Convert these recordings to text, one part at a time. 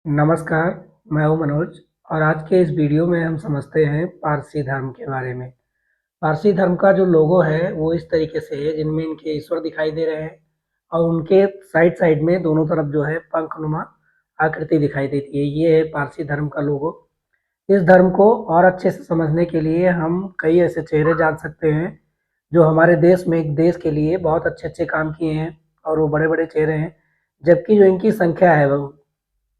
नमस्कार, मैं हूँ मनोज और आज के इस वीडियो में हम समझते हैं पारसी धर्म के बारे में। पारसी धर्म का जो लोगो है वो इस तरीके से है जिनमें इनके ईश्वर दिखाई दे रहे हैं और उनके साइड-साइड में दोनों तरफ जो है पंखनुमा आकृति दिखाई देती है। ये है पारसी धर्म का लोगो। इस धर्म को और अच्छे से समझने के लिए हम कई ऐसे चेहरे जान सकते हैं जो हमारे देश में एक देश के लिए बहुत अच्छे-अच्छे काम किए हैं और वो बड़े-बड़े चेहरे हैं। जबकि जो इनकी संख्या है वो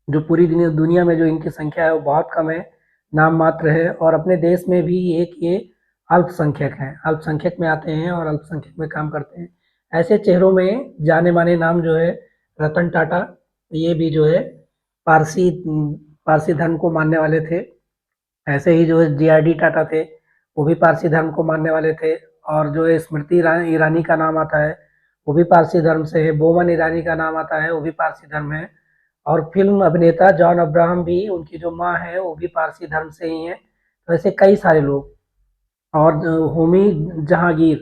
जो पूरी दुनिया में जो इनकी संख्या है वो बहुत कम है, नाम मात्र है और अपने देश में भी एक ये अल्पसंख्यक हैं, अल्पसंख्यक में आते हैं और अल्पसंख्यक में काम करते हैं। ऐसे चेहरों में जाने-माने नाम जो है रतन टाटा, ये भी जो है पारसी पारसी धर्म को मानने वाले थे। ऐसे ही जो है जेआरडी टाटा थे, वो भी पारसी धर्म को मानने वाले थे और जो है स्मृति ईरानी का नाम आता है, वो भी पारसी धर्म से है। बोमन ईरानी का नाम आता है, वो भी पारसी धर्म है। और फ़िल्म अभिनेता जॉन अब्राहम भी उनकी जो माँ है वो भी पारसी धर्म से ही हैं। तो ऐसे कई सारे लोग और होमी जहांगीर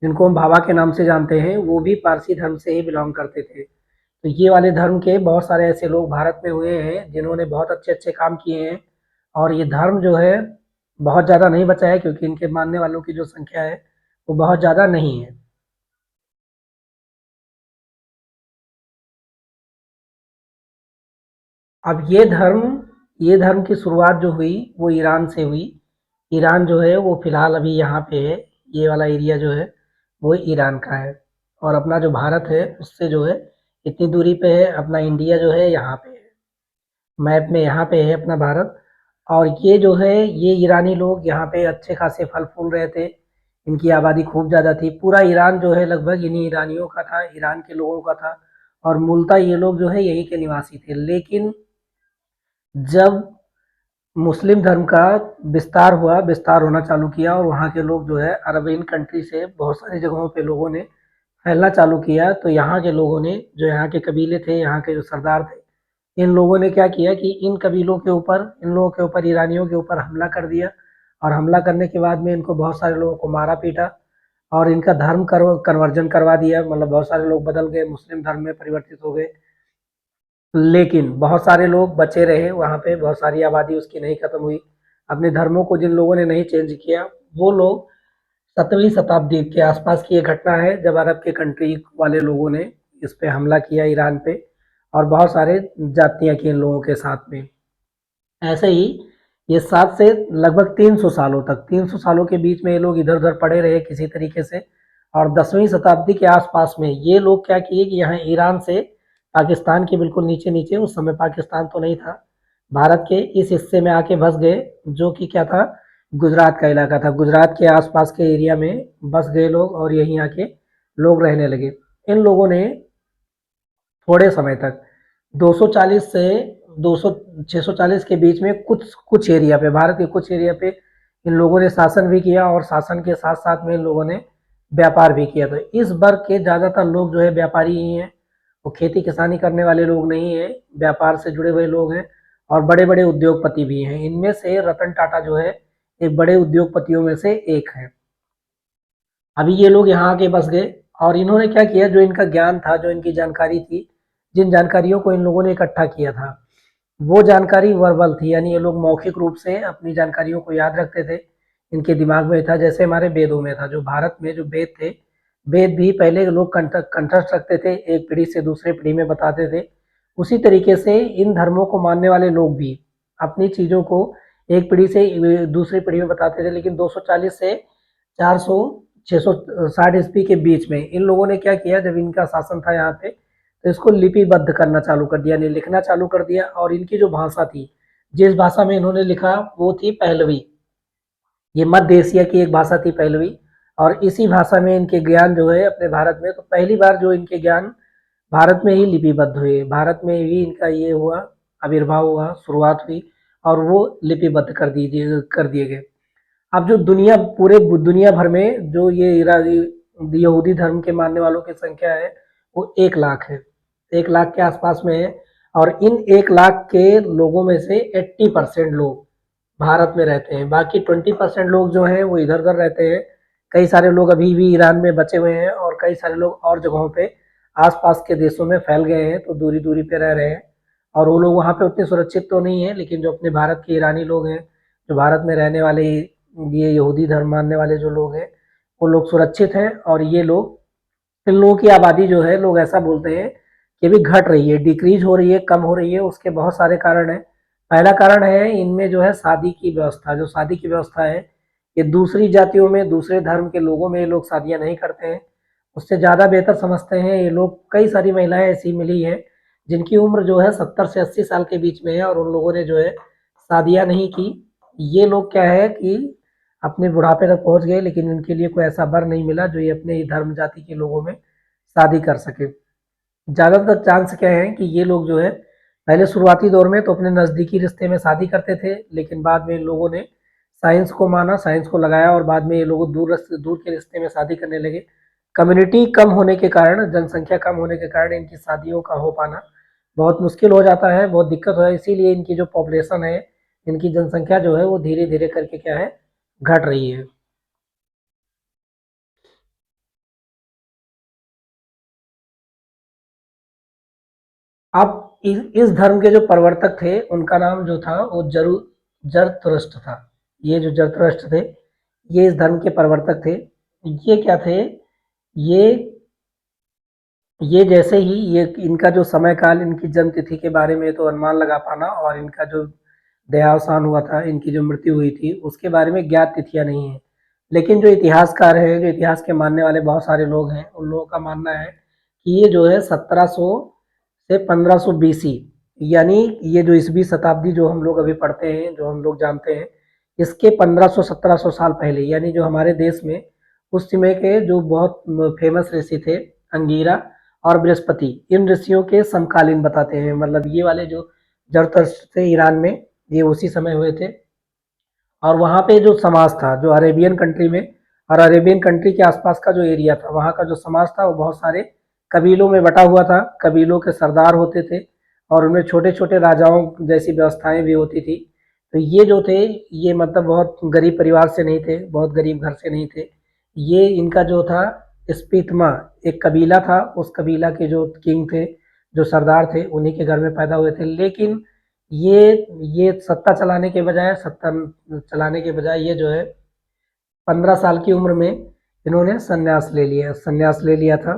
जिनको हम भाभा के नाम से जानते हैं वो भी पारसी धर्म से ही बिलॉन्ग करते थे। तो ये वाले धर्म के बहुत सारे ऐसे लोग भारत में हुए हैं जिन्होंने बहुत अच्छे-अच्छे काम किए हैं और ये धर्म जो है बहुत ज़्यादा नहीं बचा है क्योंकि इनके मानने वालों की जो संख्या है वो बहुत ज़्यादा नहीं है। अब ये धर्म की शुरुआत जो हुई वो ईरान से हुई। ईरान जो है वो फ़िलहाल अभी यहाँ पे है, ये वाला एरिया जो है वो ईरान का है और अपना जो भारत है उससे जो है इतनी दूरी पे है, अपना इंडिया जो है यहाँ पे है। मैप में यहाँ पे है अपना भारत और ये जो है ये ईरानी लोग यहाँ पे अच्छे खासे फल-फूल रहे थे। इनकी आबादी खूब ज़्यादा थी। पूरा ईरान जो है लगभग इन्हीं ईरानियों का था, ईरान के लोगों का था और मूलतः ये लोग जो है यहीं के निवासी थे। लेकिन जब मुस्लिम धर्म का विस्तार होना चालू किया और वहाँ के लोग जो है अरबियन कंट्री से बहुत सारी जगहों पे लोगों ने फैलना चालू किया, तो यहाँ के लोगों ने जो यहाँ के कबीले थे, यहाँ के जो सरदार थे, इन लोगों ने क्या किया कि इन लोगों के ऊपर ईरानियों के ऊपर हमला कर दिया और हमला करने के बाद में इनको बहुत सारे लोगों को मारा-पीटा और इनका धर्म कन्वर्जन करवा दिया। मतलब बहुत सारे लोग बदल गए, मुस्लिम धर्म में परिवर्तित हो गए। लेकिन बहुत सारे लोग बचे रहे वहाँ पे, बहुत सारी आबादी उसकी नहीं खत्म हुई। अपने धर्मों को जिन लोगों ने नहीं चेंज किया, वो लोग 7वीं शताब्दी के आसपास की ये घटना है जब अरब के कंट्री वाले लोगों ने इस पे हमला किया ईरान पे और बहुत सारे जातियाँ की इन लोगों के साथ में। ऐसे ही ये 7 से लगभग 300 सालों तक 300 सालों के बीच में ये लोग इधर-उधर पड़े रहे किसी तरीके से और 10वीं शताब्दी के आस-पास में ये लोग क्या किए कि यहाँ ईरान से पाकिस्तान के बिल्कुल नीचे-नीचे, उस समय पाकिस्तान तो नहीं था, भारत के इस हिस्से में आके बस गए, जो कि क्या था, गुजरात का इलाका था। गुजरात के आस-पास के एरिया में बस गए लोग और यहीं आके लोग रहने लगे। इन लोगों ने थोड़े समय तक 240 से 200 640 के बीच में कुछ कुछ एरिया पे भारत के कुछ एरिया पे इन लोगों ने शासन भी किया और शासन के साथ-साथ में इन लोगों ने व्यापार भी किया। तो इस वर्ग के ज़्यादातर लोग जो है व्यापारी ही हैं, वो खेती-किसानी करने वाले लोग नहीं हैं, व्यापार से जुड़े हुए लोग हैं और बड़े-बड़े उद्योगपति भी हैं। इनमें से रतन टाटा जो है, एक बड़े उद्योगपतियों में से एक हैं। अभी ये लोग यहाँ आके बस गए और इन्होंने क्या किया, जो इनका ज्ञान था, जो इनकी जानकारी थी, जिन जानकारियों को इन लोगों ने इकट्ठा किया था, वो जानकारी वर्बल थी, यानी ये लोग मौखिक रूप से अपनी जानकारियों को याद रखते थे। इनके दिमाग में था जैसे हमारे वेदों में था, जो भारत में जो वेद थे, वेद भी पहले लोग कंठस्थ रखते थे, एक पीढ़ी से दूसरे पीढ़ी में बताते थे। उसी तरीके से इन धर्मों को मानने वाले लोग भी अपनी चीज़ों को एक पीढ़ी से दूसरी पीढ़ी में बताते थे, लेकिन 240 से 400 660 ईस्वी के बीच में इन लोगों ने क्या किया, जब इनका शासन था यहाँ पे, तो इसको लिपिबद्ध करना चालू कर दिया, यानी लिखना चालू कर दिया और इनकी जो भाषा थी, जिस भाषा में इन्होंने लिखा वो थी पहलवी। ये मध्य एशिया की एक भाषा थी पहलवी और इसी भाषा में इनके ज्ञान जो है अपने भारत में, तो पहली बार जो इनके ज्ञान भारत में ही लिपिबद्ध हुए, भारत में ही इनका ये हुआ, आविर्भाव हुआ, शुरुआत हुई और वो लिपिबद्ध कर दिए गए। अब जो पूरे दुनिया भर में जो ये यहूदी धर्म के मानने वालों की संख्या है वो 1 लाख है, 1 लाख के आसपास में है और इन 1 लाख के लोगों में से 80% लोग भारत में रहते हैं, बाकी 20% लोग जो हैं वो इधर उधर रहते हैं। कई सारे लोग अभी भी ईरान में बचे हुए हैं और कई सारे लोग और जगहों पे आसपास के देशों में फैल गए हैं, तो दूरी दूरी पे रह रहे हैं और वो लोग वहाँ पे उतने सुरक्षित तो नहीं है, लेकिन जो अपने भारत के ईरानी लोग हैं, जो भारत में रहने वाले ये यहूदी धर्म मानने वाले जो लोग हैं, वो लोग सुरक्षित हैं। और ये लोग, इन लोगों की आबादी जो है, लोग ऐसा बोलते हैं कि अभी घट रही है, डिक्रीज हो रही है, कम हो रही है। उसके बहुत सारे कारण हैं। पहला कारण है इनमें जो है शादी की व्यवस्था। जो शादी की व्यवस्था है, ये दूसरी जातियों में, दूसरे धर्म के लोगों में ये लोग शादियां नहीं करते हैं। उससे ज़्यादा बेहतर समझते हैं ये लोग। कई सारी महिलाएं ऐसी मिली हैं जिनकी उम्र जो है 70 से 80 साल के बीच में है, और उन लोगों ने जो है शादियां नहीं की। ये लोग क्या है कि अपने बुढ़ापे तक पहुंच गए, लेकिन इनके लिए कोई ऐसा वर नहीं मिला जो ये अपने ही धर्म जाति के लोगों में शादी कर सके। ज़्यादातर चांस क्या है कि ये लोग जो है पहले शुरुआती दौर में तो अपने नज़दीकी रिश्ते में शादी करते थे, लेकिन बाद में इन लोगों ने साइंस को माना, साइंस को लगाया, और बाद में ये लोग दूर के रिश्ते में शादी करने लगे। कम्युनिटी कम होने के कारण, जनसंख्या कम होने के कारण इनकी शादियों का हो पाना बहुत मुश्किल हो जाता है, बहुत दिक्कत हो है। इसीलिए इनकी जो पॉपुलेशन है, इनकी जनसंख्या जो है वो धीरे धीरे करके क्या है, घट रही है। अब इस धर्म के जो प्रवर्तक थे, उनका नाम जो था वो जरथुस्त्र था। ये जो जरथुस्त्र थे, ये इस धर्म के प्रवर्तक थे। ये क्या थे, ये ये जैसे ही ये इनका जो समय काल, इनकी जन्म तिथि के बारे में तो अनुमान लगा पाना, और इनका जो देहावसान हुआ था, इनकी जो मृत्यु हुई थी, उसके बारे में ज्ञात तिथियां नहीं है। लेकिन जो इतिहासकार हैं, जो इतिहास के मानने वाले बहुत सारे लोग हैं, उन लोगों का मानना है कि ये जो है 1700 से 1500 बीसी, यानी ये जो 20वीं शताब्दी जो हम लोग अभी पढ़ते हैं, जो हम लोग जानते हैं, इसके 1500-1700 साल पहले, यानी जो हमारे देश में उस समय के जो बहुत फेमस ऋषि थे, अंगीरा और बृहस्पति, इन ऋषियों के समकालीन बताते हैं। मतलब ये वाले जो जरतुस्त्र थे ईरान में, ये उसी समय हुए थे। और वहाँ पे जो समाज था, जो अरेबियन कंट्री में और अरेबियन कंट्री के आसपास का जो एरिया था, वहाँ का जो समाज था वो बहुत सारे कबीलों में बटा हुआ था। कबीलों के सरदार होते थे, और उनमें छोटे छोटे राजाओं जैसी व्यवस्थाएं भी होती थी। तो ये जो थे, ये मतलब बहुत गरीब परिवार से नहीं थे, बहुत गरीब घर से नहीं थे। ये इनका जो था, स्पीतमा एक कबीला था, उस कबीला के जो किंग थे, जो सरदार थे, उन्हीं के घर में पैदा हुए थे। लेकिन ये ये सत्ता चलाने के बजाय, ये जो है 15 साल की उम्र में इन्होंने संन्यास ले लिया था।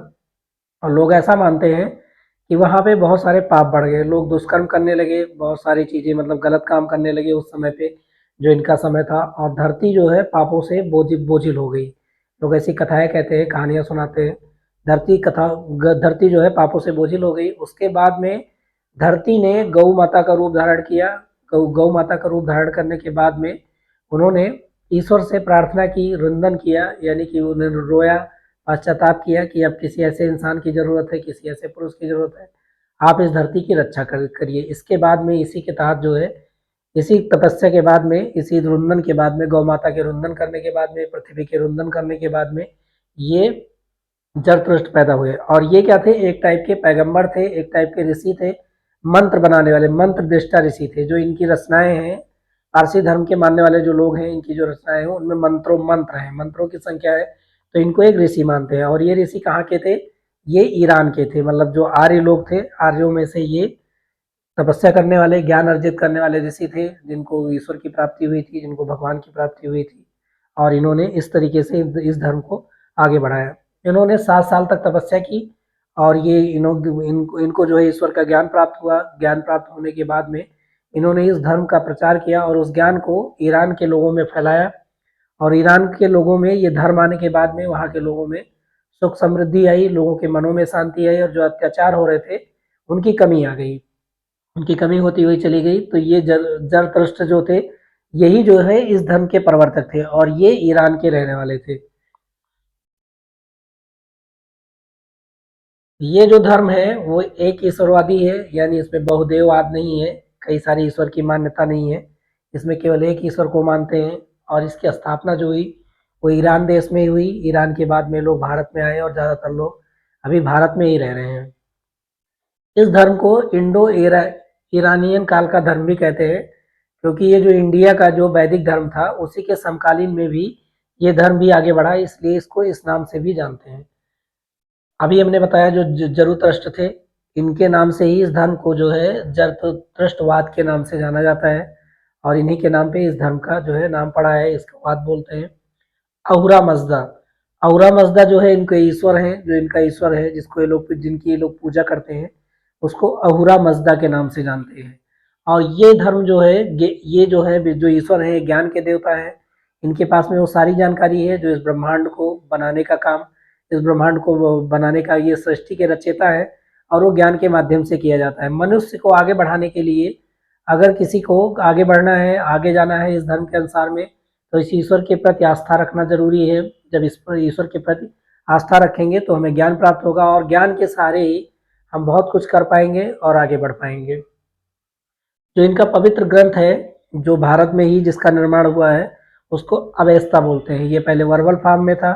और लोग ऐसा मानते हैं कि वहाँ पे बहुत सारे पाप बढ़ गए, लोग दुष्कर्म करने लगे, बहुत सारी चीज़ें मतलब गलत काम करने लगे उस समय पे, जो इनका समय था। और धरती जो है पापों से बोझिल हो गई। लोग ऐसी कथाएं कहते हैं, कहानियां सुनाते हैं। धरती जो है पापों से बोझिल हो गई। उसके बाद में धरती ने गौ माता का रूप धारण किया। गौ माता का रूप धारण करने के बाद में उन्होंने ईश्वर से प्रार्थना की, रुदन किया, यानी कि उन्होंने रोया, पश्चाताप किया कि अब किसी ऐसे इंसान की ज़रूरत है, किसी ऐसे पुरुष की ज़रूरत है, आप इस धरती की रक्षा करिए। इसके बाद में इसी के तहत जो है, इसी तपस्या के बाद में, इसी रुंदन के बाद में, गौ माता के रुंदन करने के बाद में, पृथ्वी के रुंदन करने के बाद में, ये जरतुष्ट पैदा हुए। और ये क्या थे, एक टाइप के पैगंबर थे, एक टाइप के ऋषि थे, मंत्र बनाने वाले, मंत्र दृष्टा ऋषि थे। जो इनकी रचनाएं हैं, पारसी धर्म के मानने वाले जो लोग हैं, इनकी जो रचनाएं हैं उनमें मंत्र हैं, मंत्रों की संख्या है। तो इनको एक ऋषि मानते हैं। और ये ऋषि कहाँ के थे, ये ईरान के थे। मतलब जो आर्य लोग थे, आर्यों में से ये तपस्या करने वाले, ज्ञान अर्जित करने वाले ऋषि थे, जिनको ईश्वर की प्राप्ति हुई थी, जिनको भगवान की प्राप्ति हुई थी। और इन्होंने इस तरीके से इस धर्म को आगे बढ़ाया। इन्होंने 7 साल तक तपस्या की, और ये इनको जो है ईश्वर का ज्ञान प्राप्त हुआ। ज्ञान प्राप्त होने के बाद में इन्होंने इस धर्म का प्रचार किया, और उस ज्ञान को ईरान के लोगों में फैलाया। और ईरान के लोगों में ये धर्म आने के बाद में वहाँ के लोगों में सुख समृद्धि आई, लोगों के मनों में शांति आई, और जो अत्याचार हो रहे थे उनकी कमी आ गई, उनकी कमी होती हुई चली गई। तो ये जरतुस्त्र जो थे, यही जो है इस धर्म के प्रवर्तक थे, और ये ईरान के रहने वाले थे। ये जो धर्म है वो एक ईश्वरवादी है, यानी इसमें बहुदेववाद नहीं है, कई सारे ईश्वर की मान्यता नहीं है। इसमें केवल एक ईश्वर को मानते हैं। और इसकी स्थापना जो हुई, वो ईरान देश में ही हुई। ईरान के बाद में लोग भारत में आए, और ज़्यादातर लोग अभी भारत में ही रह रहे हैं। इस धर्म को इंडो ईरानियन काल का धर्म भी कहते हैं, क्योंकि ये जो इंडिया का जो वैदिक धर्म था, उसी के समकालीन में भी ये धर्म भी आगे बढ़ा, इसलिए इसको इस नाम से भी जानते हैं। अभी हमने बताया जो जरूतुस्त्र थे, इनके नाम से ही इस धर्म को जो है जरतुष्ट्रवाद के नाम से जाना जाता है और इन्हीं के नाम पे इस धर्म का जो है नाम पड़ा है। इसको बात बोलते हैं अहुरा मज़दा। अहुरा मज़दा जो है इनके ईश्वर हैं, जो इनका ईश्वर है जिसको ये लोग जिनकी ये लोग पूजा करते हैं, उसको अहुरा मज़दा के नाम से जानते हैं। और ये धर्म जो है ये जो है जो ईश्वर है ज्ञान के देवता है। इनके पास में वो सारी जानकारी है जो इस ब्रह्मांड को बनाने का काम, इस ब्रह्मांड को बनाने का, ये सृष्टि के रचयिता है और वो ज्ञान के माध्यम से किया जाता है। मनुष्य को आगे बढ़ाने के लिए अगर किसी को आगे बढ़ना है, आगे जाना है इस धर्म के अनुसार में, तो इस ईश्वर के प्रति आस्था रखना ज़रूरी है। जब इस पर ईश्वर के प्रति आस्था रखेंगे तो हमें ज्ञान प्राप्त होगा और ज्ञान के सहारे ही हम बहुत कुछ कर पाएंगे और आगे बढ़ पाएंगे। जो इनका पवित्र ग्रंथ है, जो भारत में ही जिसका निर्माण हुआ है, उसको अवेस्ता बोलते हैं। ये पहले वर्बल फॉर्म में था,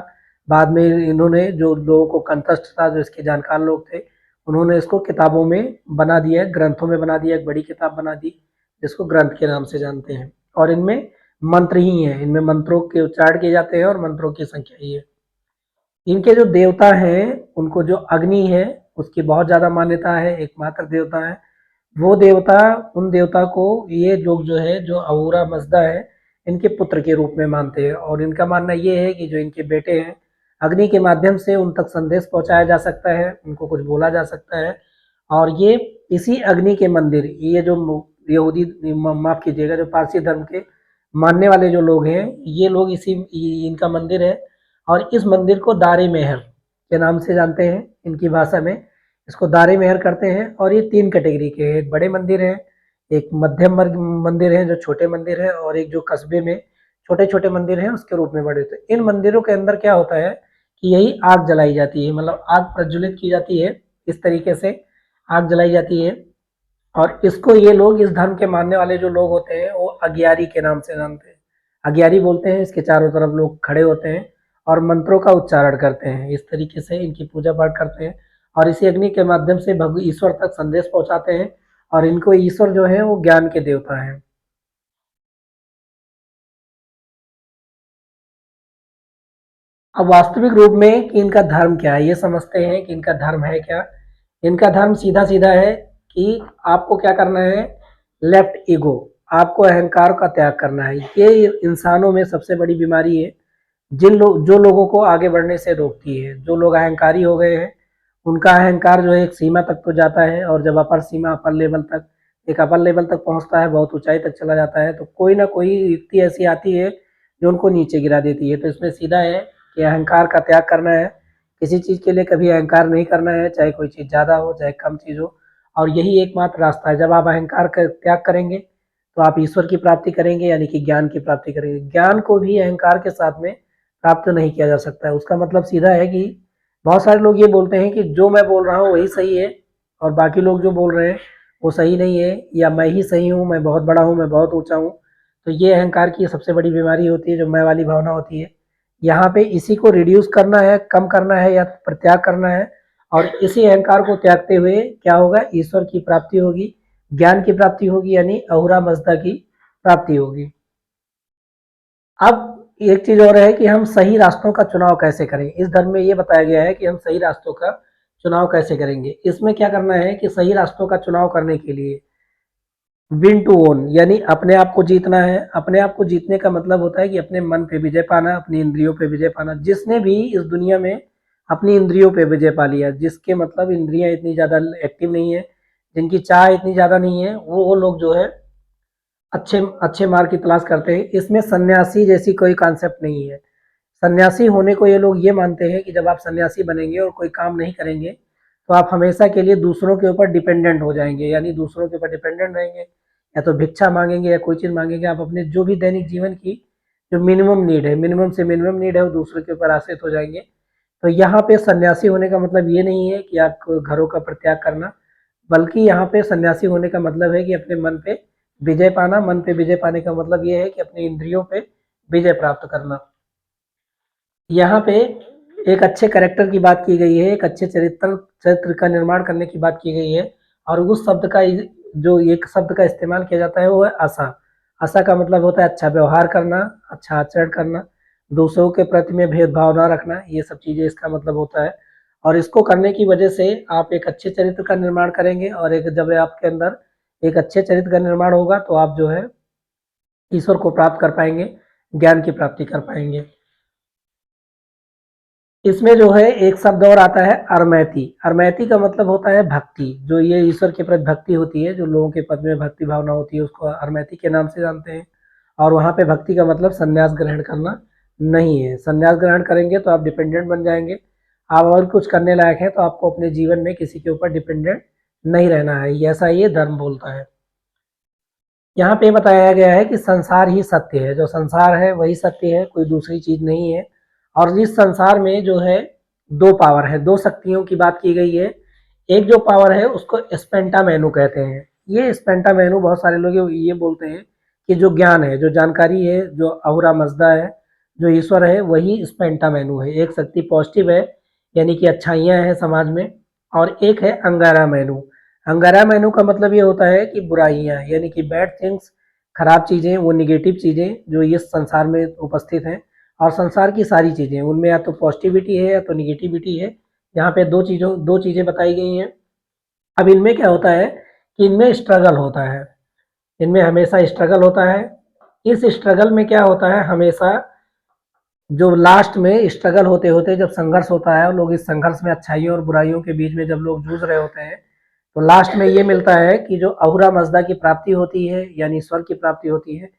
बाद में इन्होंने जो लोगों को कंठस्थ था, जो इसके जानकार लोग थे, उन्होंने इसको किताबों में बना दिया है, ग्रंथों में बना दिया, एक बड़ी किताब बना दी जिसको ग्रंथ के नाम से जानते हैं। और इनमें मंत्र ही हैं, इनमें मंत्रों के उच्चारण किए जाते हैं और मंत्रों की संख्या ही है। इनके जो देवता हैं, उनको जो अग्नि है उसकी बहुत ज़्यादा मान्यता है, एकमात्र देवता है। वो देवता, उन देवता को ये लोग जो है, जो अहूरा मज़दा है, इनके पुत्र के रूप में मानते हैं और इनका मानना ये है कि जो इनके बेटे हैं, अग्नि के माध्यम से उन तक संदेश पहुँचाया जा सकता है, उनको कुछ बोला जा सकता है। और ये इसी अग्नि के मंदिर, ये जो यहूदी, माफ़ कीजिएगा, जो पारसी धर्म के मानने वाले जो लोग हैं, ये लोग इसी इनका मंदिर है और इस मंदिर को दारे मेहर के नाम से जानते हैं इनकी भाषा में। इसको दारे मेहर करते हैं और ये 3 कैटेगरी के हैं। एक बड़े मंदिर हैं, एक मध्यम वर्ग मंदिर हैं जो छोटे मंदिर हैं और एक जो कस्बे में छोटे-छोटे मंदिर हैं उसके रूप में बड़े होते हैं। इन मंदिरों के अंदर क्या होता है कि यही आग जलाई जाती है, मतलब आग प्रज्वलित की जाती है, इस तरीके से आग जलाई जाती है। और इसको ये लोग, इस धर्म के मानने वाले जो लोग होते हैं, वो अगियारी के नाम से जानते हैं। अगियारी बोलते हैं, इसके चारों तरफ लोग खड़े होते हैं और मंत्रों का उच्चारण करते हैं। इस तरीके से इनकी पूजा पाठ करते हैं और इसी अग्नि के माध्यम से भग ईश्वर तक संदेश पहुँचाते हैं और इनको ईश्वर जो है वो ज्ञान के देवता हैं। अब वास्तविक रूप में कि इनका धर्म क्या है, ये समझते हैं कि इनका धर्म है क्या। इनका धर्म सीधा-सीधा है कि आपको क्या करना है, लेफ्ट ईगो, आपको अहंकार का त्याग करना है। ये इंसानों में सबसे बड़ी बीमारी है, जो लोगों को आगे बढ़ने से रोकती है। जो लोग अहंकारी हो गए हैं, उनका अहंकार जो है एक सीमा तक तो जाता है और जब अपर सीमा, अपर लेवल तक, एक अपर लेवल तक पहुँचता है, बहुत ऊँचाई तक चला जाता है, तो कोई ना कोई युक्ति ऐसी आती है जो उनको नीचे गिरा देती है। तो इसमें सीधा है कि अहंकार का त्याग करना है। किसी चीज़ के लिए कभी अहंकार नहीं करना है, चाहे कोई चीज़ ज़्यादा हो, चाहे कम चीज़ हो, और यही एकमात्र रास्ता है। जब आप अहंकार का त्याग करेंगे, तो आप ईश्वर की प्राप्ति करेंगे, यानी कि ज्ञान की प्राप्ति करेंगे। ज्ञान को भी अहंकार के साथ में प्राप्त नहीं किया जा सकता है। उसका मतलब सीधा है कि बहुत सारे लोग ये बोलते हैं कि जो मैं बोल रहा हूँ वही सही है और बाकी लोग जो बोल रहे हैं वो सही नहीं है, या मैं ही सही हूँ, मैं बहुत बड़ा हूँ, मैं बहुत ऊँचा हूँ। तो ये अहंकार की सबसे बड़ी बीमारी होती है, जो मैं वाली भावना होती है। यहाँ पे इसी को रिड्यूस करना है, कम करना है या परित्याग करना है और इसी अहंकार को त्यागते हुए क्या होगा, ईश्वर की प्राप्ति होगी, ज्ञान की प्राप्ति होगी, यानी अहुरा मज़दा की प्राप्ति होगी। अब एक चीज़ और है कि हम सही रास्तों का चुनाव कैसे करें। इस धर्म में ये बताया गया है कि हम सही रास्तों का चुनाव कैसे करेंगे। इसमें क्या करना है कि सही रास्तों का चुनाव करने के लिए विन टू ओन, यानी अपने आप को जीतना है। अपने आप को जीतने का मतलब होता है कि अपने मन पे विजय पाना, अपनी इंद्रियों पे विजय पाना। जिसने भी इस दुनिया में अपनी इंद्रियों पे विजय पा लिया, जिसके मतलब इंद्रियां इतनी ज़्यादा एक्टिव नहीं है, जिनकी चाह इतनी ज़्यादा नहीं है, वो लोग जो है अच्छे अच्छे मार्ग की तलाश करते हैं। इसमें सन्यासी जैसी कोई कॉन्सेप्ट नहीं है। सन्यासी होने को ये लोग ये मानते हैं कि जब आप सन्यासी बनेंगे और कोई काम नहीं करेंगे, तो आप हमेशा के लिए दूसरों के ऊपर डिपेंडेंट हो जाएँगे, यानी दूसरों के ऊपर डिपेंडेंट रहेंगे, या तो भिक्षा माँगेंगे या कोई चीज़ माँगेंगे। आप अपने जो भी दैनिक जीवन की जो मिनिमम नीड है, मिनिमम से मिनिमम नीड है, वो दूसरों के ऊपर आश्रित हो जाएँगे। तो यहाँ पे सन्यासी होने का मतलब ये नहीं है कि आपको घरों का परित्याग करना, बल्कि यहाँ पे सन्यासी होने का मतलब है कि अपने मन पे विजय पाना। मन पे विजय पाने का मतलब ये है कि अपनी इंद्रियों पे विजय प्राप्त करना। यहाँ पे एक अच्छे कैरेक्टर की बात की गई है, एक अच्छे चरित्र का निर्माण करने की बात की गई है और उस शब्द का जो एक शब्द का इस्तेमाल किया जाता है वो है आशा। आशा का मतलब होता है अच्छा व्यवहार करना, अच्छा आचरण करना, दूसरों के प्रति में भेदभाव ना रखना, ये सब चीज़ें इसका मतलब होता है। और इसको करने की वजह से आप एक अच्छे चरित्र का निर्माण करेंगे, और एक जब आपके अंदर एक अच्छे चरित्र का निर्माण होगा तो आप जो है ईश्वर को प्राप्त कर पाएंगे, ज्ञान की प्राप्ति कर पाएंगे। इसमें जो है एक शब्द और आता है अरमैती। अरमैती का मतलब होता है भक्ति, जो ये ईश्वर के प्रति भक्ति होती है, जो लोगों के पद में भक्ति भावना होती है उसको अरमैती के नाम से जानते हैं। और वहाँ पे भक्ति का मतलब संन्यास ग्रहण करना नहीं है। संन्यास ग्रहण करेंगे तो आप डिपेंडेंट बन जाएंगे। आप और कुछ करने लायक हैं तो आपको अपने जीवन में किसी के ऊपर डिपेंडेंट नहीं रहना है, ऐसा ये धर्म बोलता है। यहाँ पे बताया गया है कि संसार ही सत्य है, जो संसार है वही सत्य है, कोई दूसरी चीज नहीं है। और इस संसार में जो है दो पावर है, दो शक्तियों की बात की गई है। एक जो पावर है उसको स्पेंटा मैनू कहते हैं। ये स्पेंटा मैनू बहुत सारे लोग ये बोलते हैं कि जो ज्ञान है, जो जानकारी है, जो अहुरा मजदा है, जो ईश्वर है वही स्पेंटा मैनू है। एक शक्ति पॉजिटिव है, यानी कि अच्छाइयाँ हैं समाज में, और एक है अंगारा मैनू। अंगारा मैनू का मतलब ये होता है कि बुराइयां, यानी कि बैड थिंग्स, खराब चीज़ें, वो निगेटिव चीज़ें जो इस संसार में उपस्थित हैं। और संसार की सारी चीज़ें, उनमें या तो पॉजिटिविटी है या तो निगेटिविटी है। यहाँ पे दो चीज़ें बताई गई हैं। अब इनमें क्या होता है कि इनमें स्ट्रगल होता है, इनमें हमेशा स्ट्रगल होता है। इस स्ट्रगल में क्या होता है, हमेशा जो लास्ट में स्ट्रगल होते होते जब संघर्ष होता है और लोग इस संघर्ष में अच्छाइयों और बुराइयों के बीच में जब लोग जूझ रहे होते हैं, तो लास्ट में ये मिलता है कि जो अहुरा मजदा की प्राप्ति होती है, यानी स्वर्ग की प्राप्ति होती है।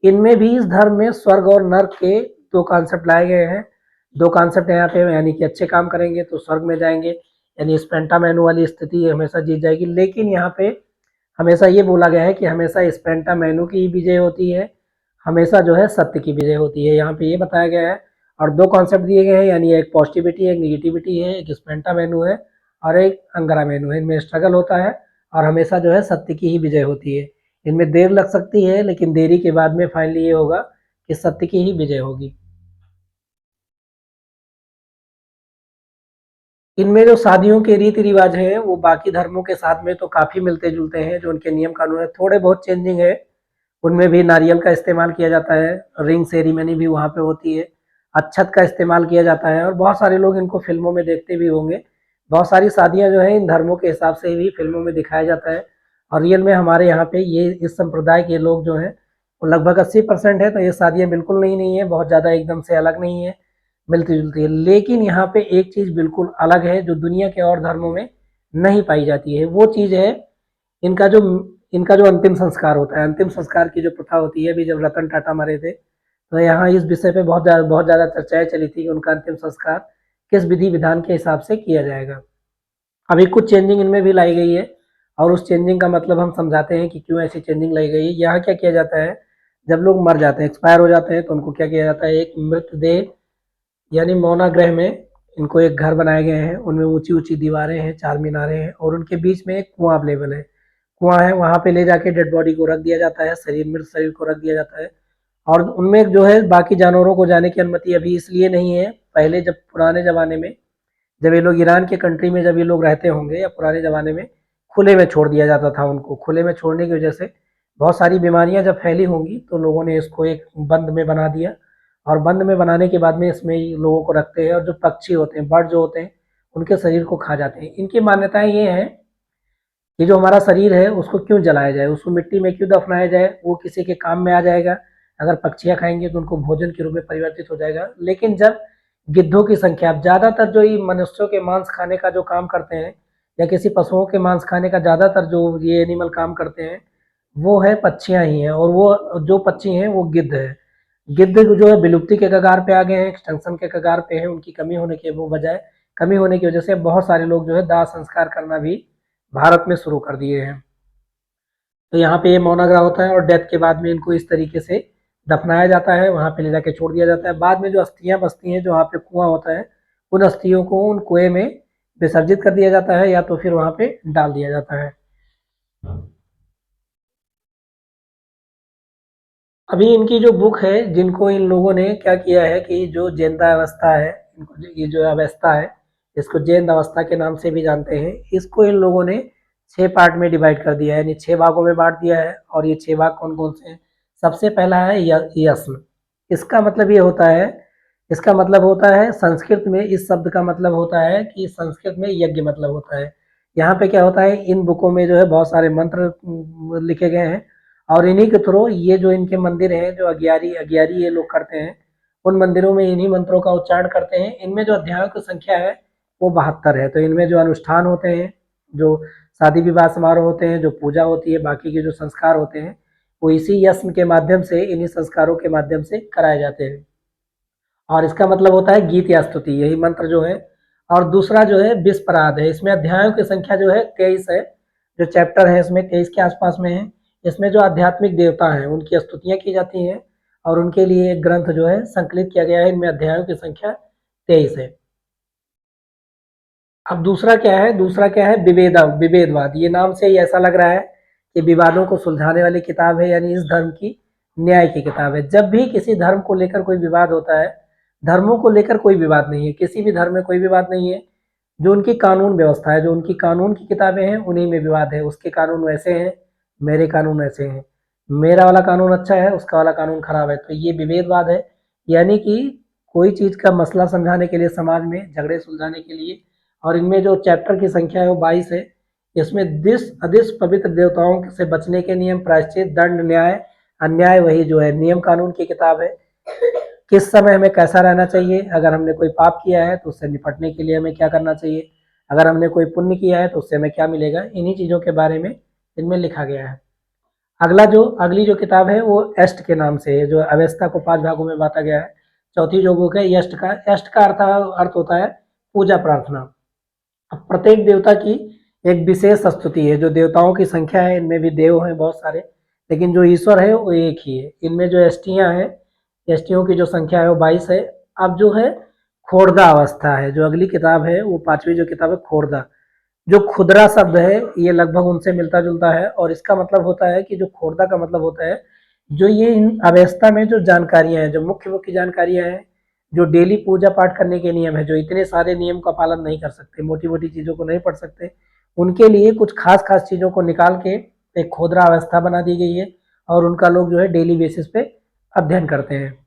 इनमें भी इस धर्म में स्वर्ग और नर्क के दो कॉन्सेप्ट लाए गए हैं। दो कॉन्सेप्ट यहाँ पे, यानी कि अच्छे काम करेंगे तो स्वर्ग में जाएंगे, यानी स्पेंटा मैनू वाली स्थिति हमेशा जीत जाएगी। लेकिन यहाँ पे हमेशा ये बोला गया है कि हमेशा स्पेंटा मैनू की ही विजय होती है, हमेशा जो है सत्य की विजय होती है, यहाँ पे ये बताया गया है। और दो कॉन्सेप्ट दिए गए हैं, यानी एक पॉजिटिविटी है, एक निगेटिविटी है, एक स्पेंटा मैनू है और एक अंगरा मैनू है। इनमें स्ट्रगल होता है और हमेशा जो है सत्य की ही विजय होती है। इनमें देर लग सकती है, लेकिन देरी के बाद में फाइनली ये होगा कि सत्य की ही विजय होगी। इनमें जो शादियों के रीति रिवाज हैं वो बाकी धर्मों के साथ में तो काफ़ी मिलते जुलते हैं, जो उनके नियम कानून है थोड़े बहुत चेंजिंग है। उनमें भी नारियल का इस्तेमाल किया जाता है, रिंग सेरेमनी भी वहाँ पे होती है, अच्छत का इस्तेमाल किया जाता है, और बहुत सारे लोग इनको फिल्मों में देखते भी होंगे। बहुत सारी शादियाँ जो हैं इन धर्मों के हिसाब से भी फिल्मों में दिखाया जाता है। और रियल में हमारे यहाँ पे ये इस संप्रदाय के लोग जो हैं वो लगभग 80% है, तो ये शादियाँ बिल्कुल नहीं है, बहुत ज़्यादा एकदम से अलग नहीं है, मिलती जुलती है। लेकिन यहाँ पे एक चीज़ बिल्कुल अलग है जो दुनिया के और धर्मों में नहीं पाई जाती है। वो चीज़ है इनका जो इनका जो अंतिम संस्कार होता है। अंतिम संस्कार की जो प्रथा होती है, अभी जब रतन टाटा मरे थे तो यहाँ इस विषय पे बहुत ज़्यादा चर्चाएं चली थी कि उनका अंतिम संस्कार किस विधि विधान के हिसाब से किया जाएगा। अभी कुछ चेंजिंग इनमें भी लाई गई है, और उस चेंजिंग का मतलब हम समझाते हैं कि क्यों ऐसी चेंजिंग लाई गई है। यहाँ क्या किया जाता है, जब लोग मर जाते हैं, एक्सपायर हो जाते हैं, तो उनको क्या किया जाता है, एक मृतदेह यानी मौनागृह में इनको एक घर बनाए गए हैं। उनमें ऊंची ऊंची दीवारें हैं, चार मीनारें हैं, और उनके बीच में एक कुआं अवेलेबल है। कुआं है, वहाँ पे ले जाके डेड बॉडी को रख दिया जाता है, मृत शरीर को रख दिया जाता है। और उनमें जो है बाकी जानवरों को जाने की अनुमति अभी इसलिए नहीं है। पहले जब पुराने ज़माने में जब ये लोग ईरान के कंट्री में जब ये लोग रहते होंगे, या पुराने ज़माने में खुले में छोड़ दिया जाता था उनको। खुले में छोड़ने की वजह से बहुत सारी बीमारियां जब फैली होंगी तो लोगों ने इसको एक बंद में बना दिया, और बंद में बनाने के बाद में इसमें लोगों को रखते हैं, और जो पक्षी होते हैं, बर्ड जो होते हैं, उनके शरीर को खा जाते हैं। इनकी मान्यताएं ये हैं कि जो हमारा शरीर है उसको क्यों जलाया जाए, उसको मिट्टी में क्यों दफनाया जाए, वो किसी के काम में आ जाएगा। अगर पक्षियाँ खाएंगे तो उनको भोजन के रूप में परिवर्तित हो जाएगा। लेकिन जब गिद्धों की संख्या, अब ज़्यादातर जो ये मनुष्यों के मांस खाने का जो काम करते हैं, या किसी पशुओं के मांस खाने का ज़्यादातर जो ये एनिमल काम करते हैं, वो है पक्षियाँ ही हैं। और वो जो पक्षी हैं वो गिद्ध है। गिद्ध जो है विलुप्ति के कगार पे आ गए हैं, एक्सटेंशन के कगार पे हैं। उनकी कमी होने के वो बजाय कमी होने की वजह से बहुत सारे लोग जो है दाह संस्कार करना भी भारत में शुरू कर दिए हैं। तो यहाँ पे ये मौनाग्रह होता है, और डेथ के बाद में इनको इस तरीके से दफनाया जाता है, वहाँ पे ले जाके छोड़ दिया जाता है। बाद में जो अस्थियां बचती हैं, जो वहाँ पे कुआं होता है, उन अस्थियों को उन कुएं में विसर्जित कर दिया जाता है, या तो फिर वहाँ पे डाल दिया जाता है। अभी इनकी जो बुक है, जिनको इन लोगों ने क्या किया है कि जो जैनता अवस्था है, ये जो अवस्था है, इसको जैन अवस्था के नाम से भी जानते हैं, इसको इन लोगों ने 6 पार्ट में डिवाइड कर दिया है, यानी 6 भागों में बांट दिया है। और ये 6 भाग कौन कौन से हैं? सबसे पहला है यस्म। इसका मतलब ये होता है, इसका मतलब होता है संस्कृत में, इस शब्द का मतलब होता है कि संस्कृत में यज्ञ मतलब होता है। यहाँ पे क्या होता है, इन बुकों में जो है बहुत सारे मंत्र लिखे गए हैं, और इन्हीं के थ्रू ये जो इनके मंदिर हैं, जो अगियारी अगियारी ये लोग करते हैं, उन मंदिरों में इन्हीं मंत्रों का उच्चारण करते हैं। इनमें जो अध्यायों की संख्या है वो 72 है। तो इनमें जो अनुष्ठान होते हैं, जो शादी विवाह समारोह होते हैं, जो पूजा होती है, बाकी के जो संस्कार होते हैं, वो इसी यज्ञ के माध्यम से, इन्हीं संस्कारों के माध्यम से कराए जाते हैं। और इसका मतलब होता है गीत या स्तुति, यही मंत्र जो है। और दूसरा जो है विस्पराध है, इसमें अध्यायों की संख्या जो है 23 है। जो चैप्टर है इसमें 23 के आसपास में है। इसमें जो आध्यात्मिक देवता हैं उनकी स्तुतियां की जाती हैं, और उनके लिए एक ग्रंथ जो है संकलित किया गया है। इनमें अध्यायों की संख्या 23 है। अब दूसरा क्या है, दूसरा क्या है, विभेदवाद। ये नाम से ही ऐसा लग रहा है कि विवादों को सुलझाने वाली किताब है, यानी इस धर्म की न्याय की किताब है। जब भी किसी धर्म को लेकर कोई विवाद होता है, धर्मों को लेकर कोई विवाद नहीं है, किसी भी धर्म में कोई विवाद नहीं है। जो उनकी कानून व्यवस्था है, जो उनकी कानून की किताबें हैं, उन्हीं में विवाद है। उसके कानून वैसे हैं, मेरे कानून ऐसे हैं, मेरा वाला कानून अच्छा है, उसका वाला कानून खराब है। तो ये विभेदवाद है, यानी कि कोई चीज का मसला समझाने के लिए, समाज में झगड़े सुलझाने के लिए। और इनमें जो चैप्टर की संख्या है वो 22 है। इसमें दिस अदिश पवित्र देवताओं से बचने के नियम, प्रायश्चित, दंड, न्याय, अन्याय, वही जो है नियम कानून की किताब है। किस समय हमें कैसा रहना चाहिए, अगर हमने कोई पाप किया है तो उससे निपटने के लिए हमें क्या करना चाहिए, अगर हमने कोई पुण्य किया है तो उससे हमें क्या मिलेगा, इन्हीं चीज़ों के बारे में इनमें लिखा गया है। अगली जो किताब है वो एस्ट के नाम से है, जो अवेस्ता को 5 भागों में बांटा गया है। चौथी जो बुक है यष्ट का अर्थ होता है पूजा प्रार्थना। अब प्रत्येक देवता की एक विशेष स्तुति है। जो देवताओं की संख्या है, इनमें भी देव हैं बहुत सारे, लेकिन जो ईश्वर है वो एक ही है। इनमें जो एष्टियाँ हैं, एष्टियों की जो संख्या है वो 22 है। अब जो है खोड़दा अवस्था है, जो अगली किताब है वो 5वीं जो किताब है खोड़दा। जो खुदरा शब्द है ये लगभग उनसे मिलता जुलता है, और इसका मतलब होता है कि जो खोड़दा का मतलब होता है, जो ये इन अवस्था में जो जानकारियां हैं, जो मुख्य मुख्य जानकारियां हैं, जो डेली पूजा पाठ करने के नियम है, जो इतने सारे नियम का पालन नहीं कर सकते, मोटी मोटी चीजों को नहीं पढ़ सकते, उनके लिए कुछ खास खास चीजों को निकाल के एक खोदरा अवस्था बना दी गई है, और उनका लोग जो है डेली बेसिस पे अध्ययन करते हैं।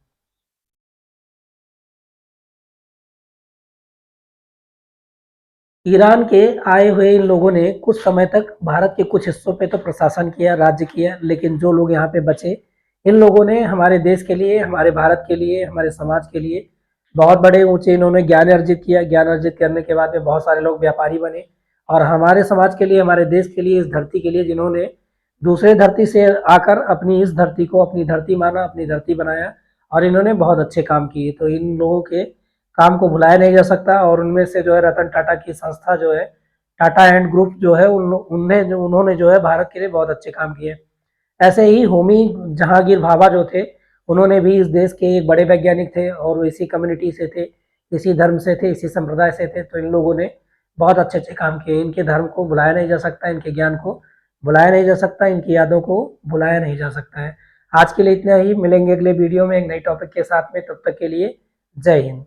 ईरान के आए हुए इन लोगों ने कुछ समय तक भारत के कुछ हिस्सों पे तो प्रशासन किया, राज्य किया, लेकिन जो लोग यहाँ पे बचे, इन लोगों ने हमारे देश के लिए, हमारे भारत के लिए, हमारे समाज के लिए बहुत बड़े ऊंचे इन्होंने ज्ञान अर्जित किया। ज्ञान अर्जित करने के बाद में बहुत सारे लोग व्यापारी बने, और हमारे समाज के लिए, हमारे देश के लिए, इस धरती के लिए, जिन्होंने दूसरे धरती से आकर अपनी इस धरती को अपनी धरती माना, अपनी धरती बनाया, और इन्होंने बहुत अच्छे काम किए। तो इन लोगों के काम को भुलाया नहीं जा सकता। और उनमें से जो है रतन टाटा की संस्था जो है, टाटा एंड ग्रुप जो है, उन्होंने जो है भारत के लिए बहुत अच्छे काम किए। ऐसे ही होमी जहांगीर भाभा जो थे, उन्होंने भी इस देश के एक बड़े वैज्ञानिक थे, और वो इसी कम्युनिटी से थे, इसी धर्म से थे, इसी संप्रदाय से थे। तो इन लोगों ने बहुत अच्छे अच्छे काम किए। इनके धर्म को भुलाया नहीं जा सकता, इनके ज्ञान को भुलाया नहीं जा सकता, इनकी यादों को भुलाया नहीं जा सकता है। आज के लिए इतना ही, मिलेंगे अगले वीडियो में एक नई टॉपिक के साथ में। तब तक के लिए जय हिंद।